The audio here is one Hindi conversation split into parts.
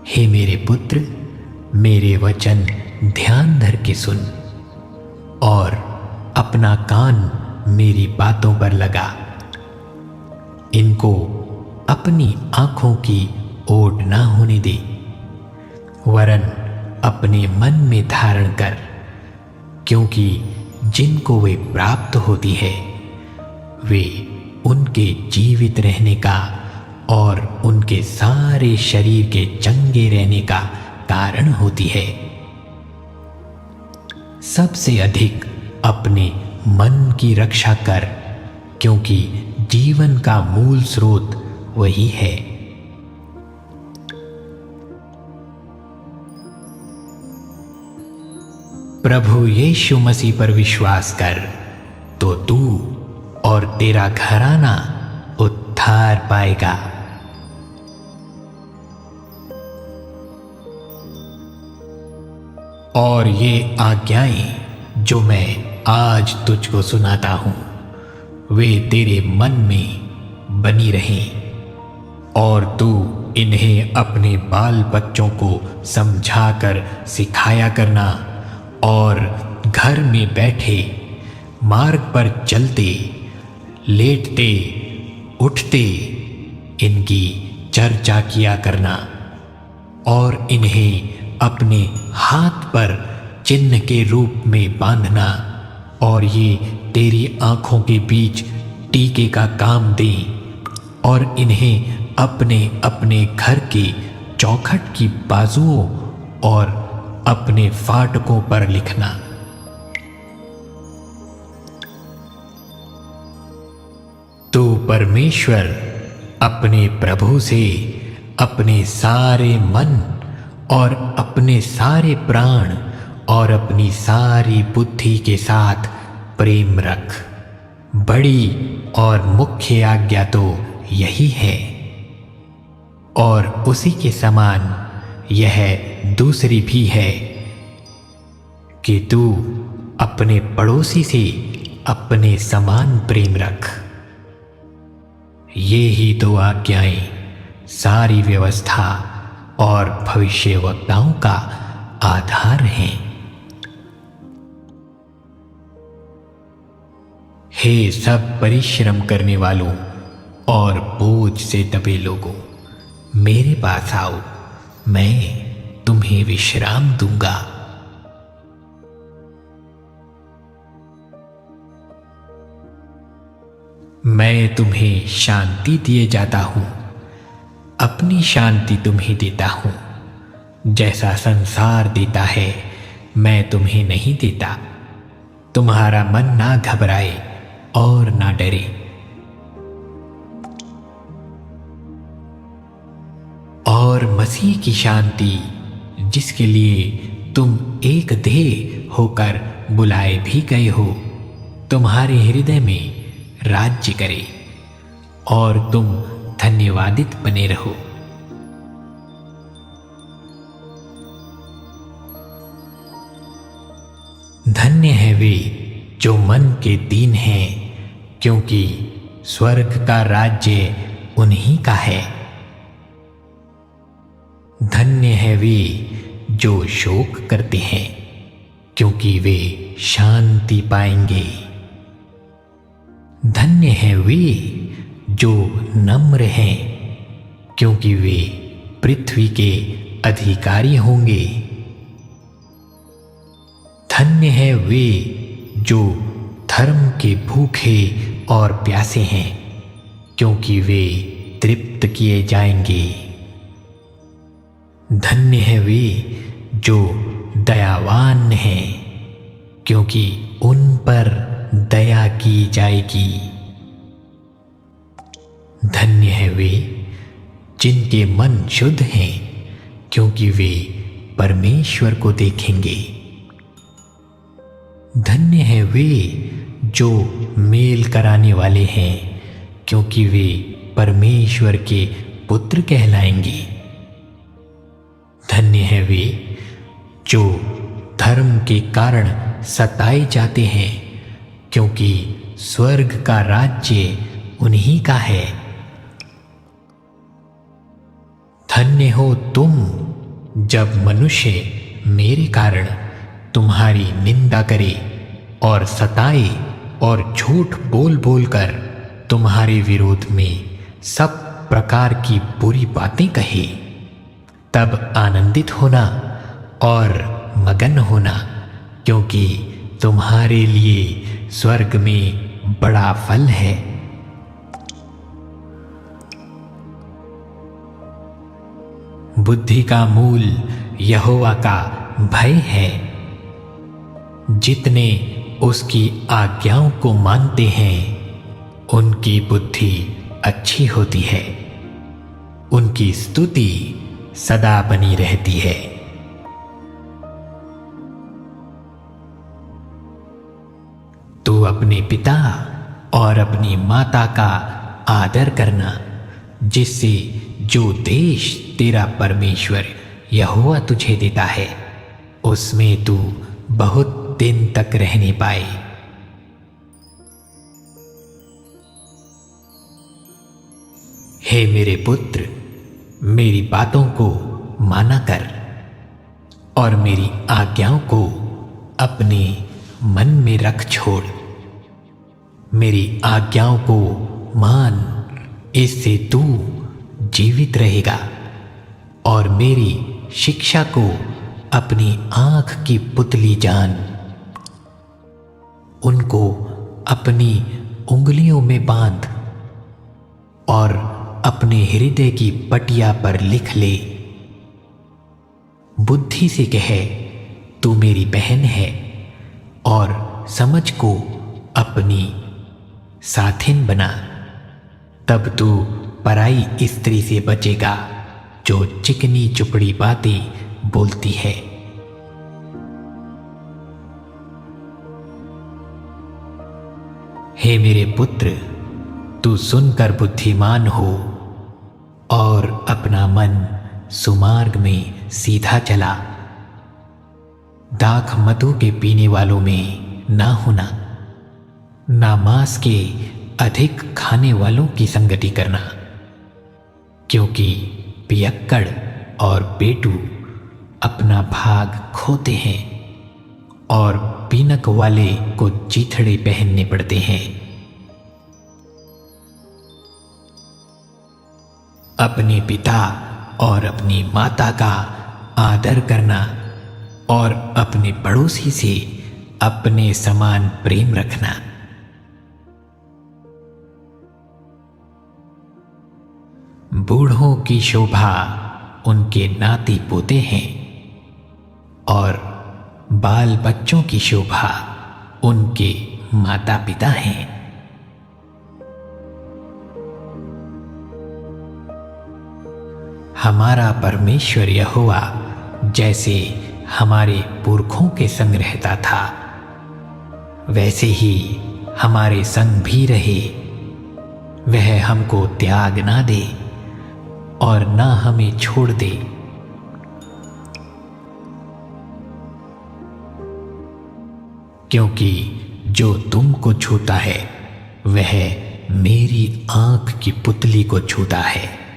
हे मेरे पुत्र, मेरे वचन ध्यान धर के सुन और अपना कान मेरी बातों पर लगा। इनको अपनी आंखों की ओट ना होने दे, वरन अपने मन में धारण कर, क्योंकि जिनको वे प्राप्त होती है वे उनके जीवित रहने का और उनके सारे शरीर के चंगे रहने का कारण होती है। सबसे अधिक अपने मन की रक्षा कर, क्योंकि जीवन का मूल स्रोत वही है। प्रभु यीशु मसीह पर विश्वास कर तो तू और तेरा घराना उद्धार पाएगा। और ये आज्ञाएं जो मैं आज तुझको सुनाता हूं वे तेरे मन में बनी रहें और तू इन्हें अपने बाल बच्चों को समझाकर सिखाया करना और घर में बैठे, मार्ग पर चलते, लेटते, उठते इनकी चर्चा किया करना और इन्हें अपने हाथ पर चिन्ह के रूप में बांधना और ये तेरी आंखों के बीच टीके का काम दें और इन्हें अपने अपने घर के चौखट की बाजुओं और अपने फाटकों पर लिखना। तो परमेश्वर अपने प्रभु से अपने सारे मन और अपने सारे प्राण और अपनी सारी बुद्धि के साथ प्रेम रख। बड़ी और मुख्य आज्ञा तो यही है, और उसी के समान यह दूसरी भी है कि तू अपने पड़ोसी से अपने समान प्रेम रख। ये ही तो आज्ञाएं सारी व्यवस्था और भविष्यवक्ताओं का आधार हैं। हे सब परिश्रम करने वालों और बोझ से दबे लोगों, मेरे पास आओ, मैं तुम्हें विश्राम दूंगा। मैं तुम्हें शांति दिए जाता हूं, अपनी शांति तुम्हें देता हूं। जैसा संसार देता है मैं तुम्हें नहीं देता। तुम्हारा मन ना घबराए और ना डरे। और मसीह की शांति, जिसके लिए तुम एक देह होकर बुलाए भी गए हो, तुम्हारे हृदय में राज्य करे और तुम धन्यवादित बने रहो। धन्य है वे जो मन के दीन हैं, क्योंकि स्वर्ग का राज्य उन्हीं का है। धन्य है वे जो शोक करते हैं, क्योंकि वे शांति पाएंगे। धन्य है वे जो नम्र हैं, क्योंकि वे पृथ्वी के अधिकारी होंगे। धन्य है वे जो धर्म के भूखे और प्यासे हैं, क्योंकि वे तृप्त किए जाएंगे। धन्य है वे जो दयावान हैं, क्योंकि उन पर दया की जाएगी। धन्य है वे जिनके मन शुद्ध हैं, क्योंकि वे परमेश्वर को देखेंगे। धन्य है वे जो मेल कराने वाले हैं, क्योंकि वे परमेश्वर के पुत्र कहलाएंगे। धन्य है वे जो धर्म के कारण सताए जाते हैं, क्योंकि स्वर्ग का राज्य उन्हीं का है। धन्य हो तुम जब मनुष्य मेरे कारण तुम्हारी निंदा करे और सताए और झूठ बोल बोल कर तुम्हारे विरोध में सब प्रकार की बुरी बातें कहे, तब आनंदित होना और मगन होना, क्योंकि तुम्हारे लिए स्वर्ग में बड़ा फल है। बुद्धि का मूल यहोवा का भय है। जितने उसकी आज्ञाओं को मानते हैं उनकी बुद्धि अच्छी होती है, उनकी स्तुति सदा बनी रहती है। तू अपने पिता और अपनी माता का आदर करना, जिससे जो देश तेरा परमेश्वर यहोवा तुझे देता है उसमें तू बहुत दिन तक रहने पाए। हे मेरे पुत्र, मेरी बातों को माना कर और मेरी आज्ञाओं को अपने मन में रख छोड़। मेरी आज्ञाओं को मान, इससे तू जीवित रहेगा, और मेरी शिक्षा को अपनी आंख की पुतली जान। उनको अपनी उंगलियों में बांध और अपने हृदय की पटिया पर लिख ले। बुद्धि से कहे तू मेरी बहन है, और समझ को अपनी साथिन बना। तब तू पराई स्त्री से बचेगा जो चिकनी चुपड़ी बातें बोलती है। हे मेरे पुत्र, तू सुनकर बुद्धिमान हो और अपना मन सुमार्ग में सीधा चला। दाख मधु के पीने वालों में ना होना, ना मांस के अधिक खाने वालों की संगति करना, क्योंकि पियक्कड़ और पेटू अपना भाग खोते हैं और पीनक वाले को चीथड़े पहनने पड़ते हैं। अपने पिता और अपनी माता का आदर करना और अपने पड़ोसी से अपने समान प्रेम रखना। बूढ़ों की शोभा उनके नाती पोते हैं, और बाल बच्चों की शोभा उनके माता पिता हैं। हमारा परमेश्वर यहोवा जैसे हमारे पुरखों के संग रहता था, वैसे ही हमारे संग भी रहे। वह हमको त्याग ना दे और ना हमें छोड़ दे। क्योंकि जो तुमको छूता है वह मेरी आंख की पुतली को छूता है।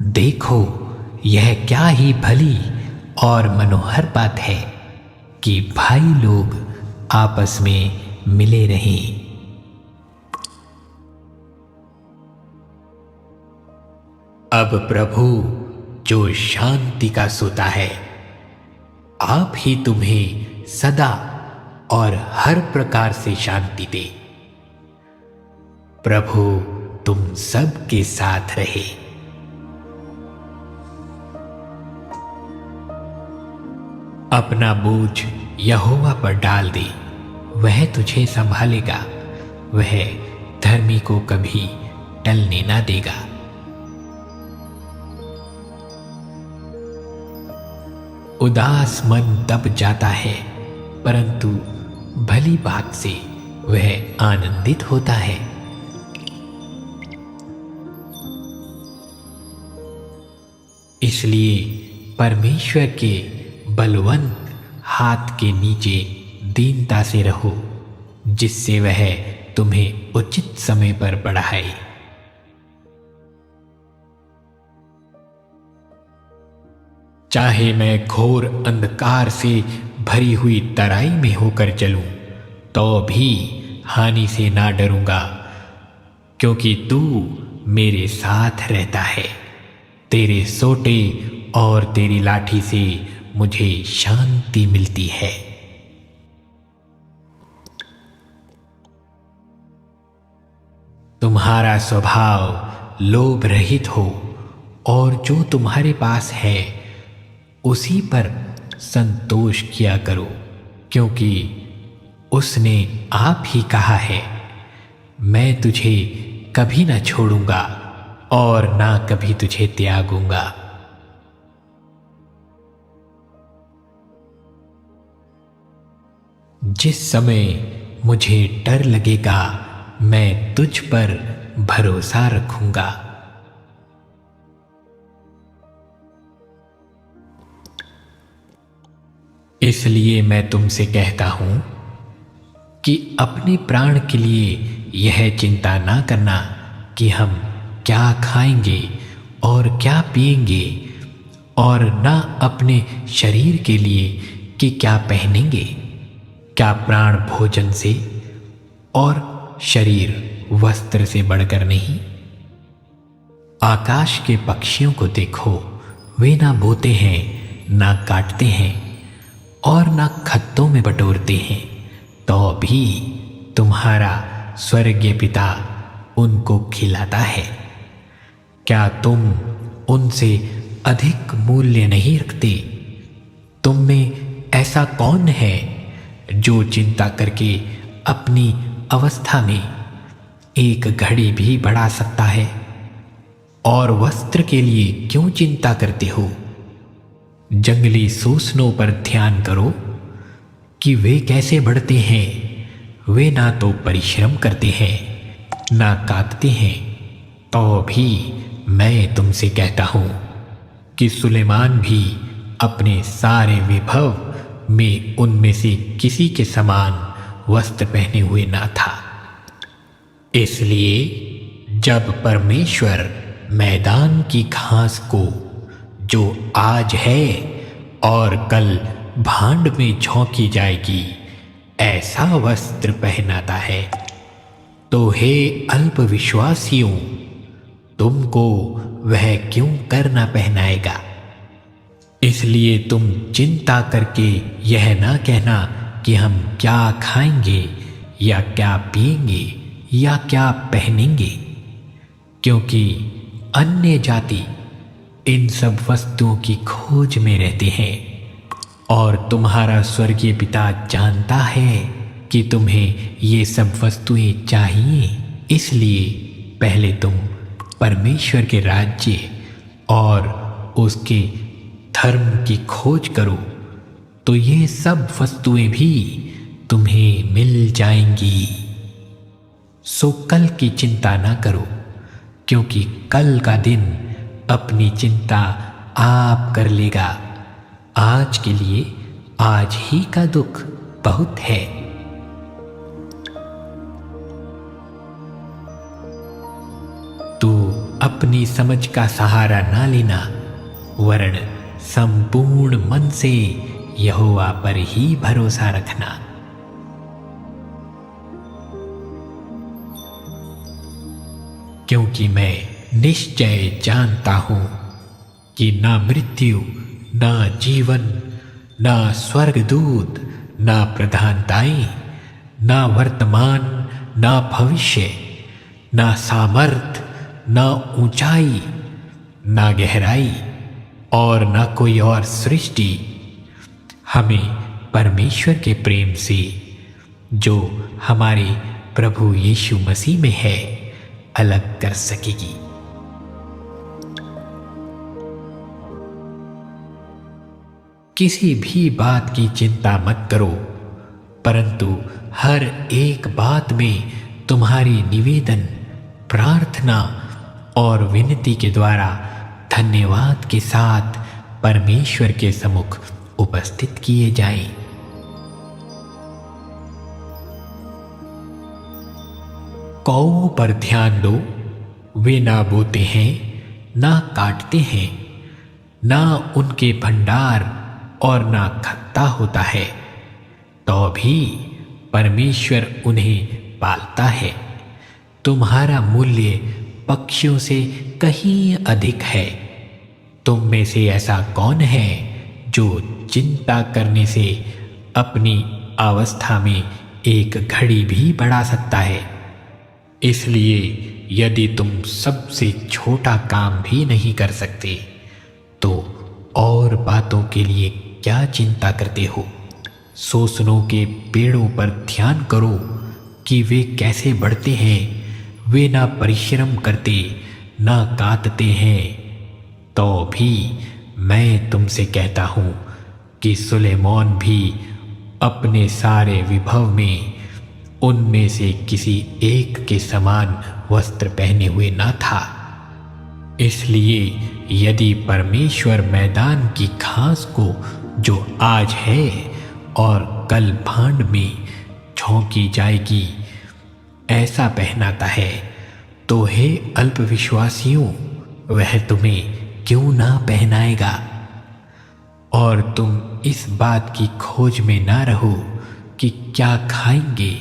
देखो, यह क्या ही भली और मनोहर बात है कि भाई लोग आपस में मिले रहें। अब प्रभु जो शांति का सोता है, आप ही तुम्हें सदा और हर प्रकार से शांति दे। प्रभु तुम सब के साथ रहे। अपना बोझ यहोवा पर डाल दे, वह तुझे संभालेगा। वह धर्मी को कभी टलने ना देगा। उदास मन दब जाता है, परंतु भली बात से वह आनंदित होता है। इसलिए परमेश्वर के बलवंत हाथ के नीचे दीनता से रहो, जिससे वह तुम्हें उचित समय पर बढ़ाए। चाहे मैं घोर अंधकार से भरी हुई तराई में होकर चलूं तो भी हानि से ना डरूंगा, क्योंकि तू मेरे साथ रहता है। तेरे सोटे और तेरी लाठी से मुझे शांति मिलती है। तुम्हारा स्वभाव लोभ रहित हो और जो तुम्हारे पास है उसी पर संतोष किया करो, क्योंकि उसने आप ही कहा है, मैं तुझे कभी ना छोड़ूंगा और ना कभी तुझे त्यागूंगा। जिस समय मुझे डर लगेगा मैं तुझ पर भरोसा रखूंगा। इसलिए मैं तुमसे कहता हूं कि अपने प्राण के लिए यह चिंता ना करना कि हम क्या खाएंगे और क्या पिएंगे, और ना अपने शरीर के लिए कि क्या पहनेंगे। क्या प्राण भोजन से और शरीर वस्त्र से बढ़कर नहीं? आकाश के पक्षियों को देखो, वे ना बोते हैं, ना काटते हैं और ना खत्तों में बटोरते हैं, तो भी तुम्हारा स्वर्गीय पिता उनको खिलाता है। क्या तुम उनसे अधिक मूल्य नहीं रखते? तुम में ऐसा कौन है जो चिंता करके अपनी अवस्था में एक घड़ी भी बढ़ा सकता है? और वस्त्र के लिए क्यों चिंता करते हो? जंगली सूसनों पर ध्यान करो कि वे कैसे बढ़ते हैं। वे ना तो परिश्रम करते हैं, ना काटते हैं, तो भी मैं तुमसे कहता हूं कि सुलेमान भी अपने सारे विभव में उनमें से किसी के समान वस्त्र पहने हुए ना था। इसलिए जब परमेश्वर मैदान की घास को, जो आज है और कल भांड में झोंकी जाएगी, ऐसा वस्त्र पहनाता है, तो हे अल्पविश्वासियों, तुमको वह क्यों करना पहनाएगा? इसलिए तुम चिंता करके यह ना कहना कि हम क्या खाएंगे या क्या पिएंगे या क्या पहनेंगे, क्योंकि अन्य जाति इन सब वस्तुओं की खोज में रहते हैं, और तुम्हारा स्वर्गीय पिता जानता है कि तुम्हें ये सब वस्तुएं चाहिए। इसलिए पहले तुम परमेश्वर के राज्य और उसके धर्म की खोज करो, तो ये सब वस्तुएं भी तुम्हें मिल जाएंगी। सो कल की चिंता ना करो, क्योंकि कल का दिन अपनी चिंता आप कर लेगा। आज के लिए आज ही का दुख बहुत है। तू अपनी समझ का सहारा ना लेना, वरन संपूर्ण मन से यहोवा पर ही भरोसा रखना। क्योंकि मैं निश्चय जानता हूं कि ना मृत्यु, ना जीवन, ना स्वर्गदूत, ना प्रधानताएं, ना वर्तमान, ना भविष्य, ना सामर्थ, ना ऊंचाई, ना गहराई और ना कोई और सृष्टि हमें परमेश्वर के प्रेम से, जो हमारे प्रभु यीशु मसीह में है, अलग कर सकेगी। किसी भी बात की चिंता मत करो, परंतु हर एक बात में तुम्हारी निवेदन, प्रार्थना और विनती के द्वारा धन्यवाद के साथ परमेश्वर के सम्मुख उपस्थित किए जाएं। कौओं पर ध्यान दो, वे ना बोते हैं, ना काटते हैं, ना उनके भंडार और ना खत्ता होता है, तो भी परमेश्वर उन्हें पालता है। तुम्हारा मूल्य पक्षियों से कहीं अधिक है। तुम में से ऐसा कौन है जो चिंता करने से अपनी अवस्था में एक घड़ी भी बढ़ा सकता है? इसलिए यदि तुम सबसे छोटा काम भी नहीं कर सकते, तो और बातों के लिए क्या चिंता करते हो? सोसनों के पेड़ों पर ध्यान करो कि वे कैसे बढ़ते हैं। वे ना परिश्रम करते, ना कातते हैं। तो भी मैं तुमसे कहता हूँ कि सुलेमान भी अपने सारे विभव में उनमें से किसी एक के समान वस्त्र पहने हुए न था। इसलिए यदि परमेश्वर मैदान की घास को, जो आज है और कल भांड में झोंकी जाएगी, ऐसा पहनाता है, तो हे अल्पविश्वासियों, वह तुम्हें क्यों ना पहनाएगा? और तुम इस बात की खोज में ना रहो कि क्या खाएंगे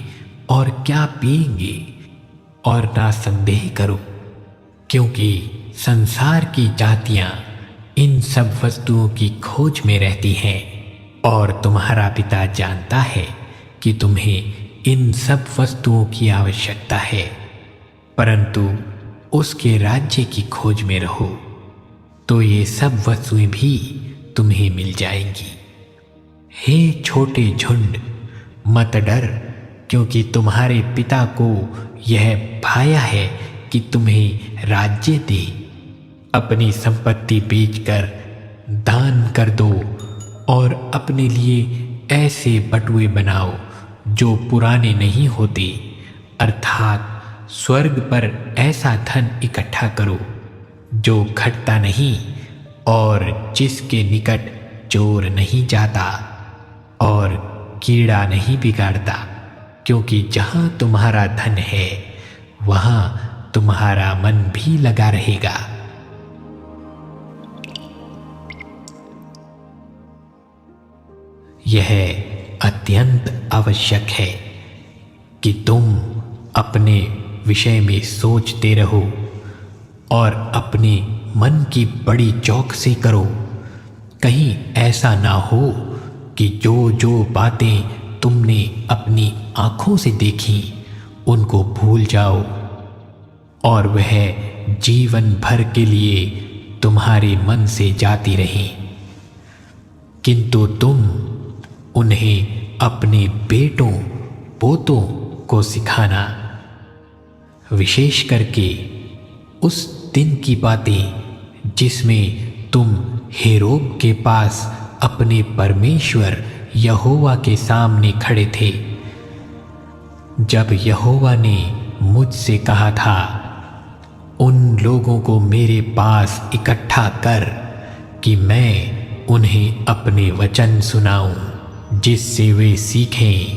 और क्या पिएंगे, और ना संदेह करो, क्योंकि संसार की जातियां इन सब वस्तुओं की खोज में रहती हैं, और तुम्हारा पिता जानता है कि तुम्हें इन सब वस्तुओं की आवश्यकता है। परंतु उसके राज्य की खोज में रहो, तो ये सब वस्तुएं भी तुम्हें मिल जाएंगी। हे छोटे झुंड, मत डर, क्योंकि तुम्हारे पिता को यह भाया है कि तुम्हें राज्य दे। अपनी संपत्ति बेचकर दान कर दो, और अपने लिए ऐसे बटुए बनाओ जो पुराने नहीं होते, अर्थात स्वर्ग पर ऐसा धन इकट्ठा करो जो घटता नहीं और जिसके निकट चोर नहीं जाता और कीड़ा नहीं बिगाड़ता, क्योंकि जहाँ तुम्हारा धन है वहाँ तुम्हारा मन भी लगा रहेगा। यह अत्यंत आवश्यक है कि तुम अपने विषय में सोचते रहो और अपने मन की बड़ी चौकसी करो। कहीं ऐसा ना हो कि जो जो बातें तुमने अपनी आँखों से देखी उनको भूल जाओ, और वह जीवन भर के लिए तुम्हारे मन से जाती रहें। किंतु तुम उन्हें अपने बेटों पोतों को सिखाना, विशेष करके उस दिन की बातें जिसमें तुम हेरोब के पास अपने परमेश्वर यहोवा के सामने खड़े थे, जब यहोवा ने मुझसे कहा था, उन लोगों को मेरे पास इकट्ठा कर कि मैं उन्हें अपने वचन सुनाऊं, जिससे वे सीखें,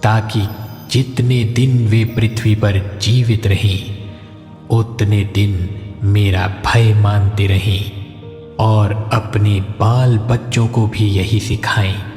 ताकि जितने दिन वे पृथ्वी पर जीवित रहें उतने दिन मेरा भय मानते रहें, और अपने बाल बच्चों को भी यही सिखाएं।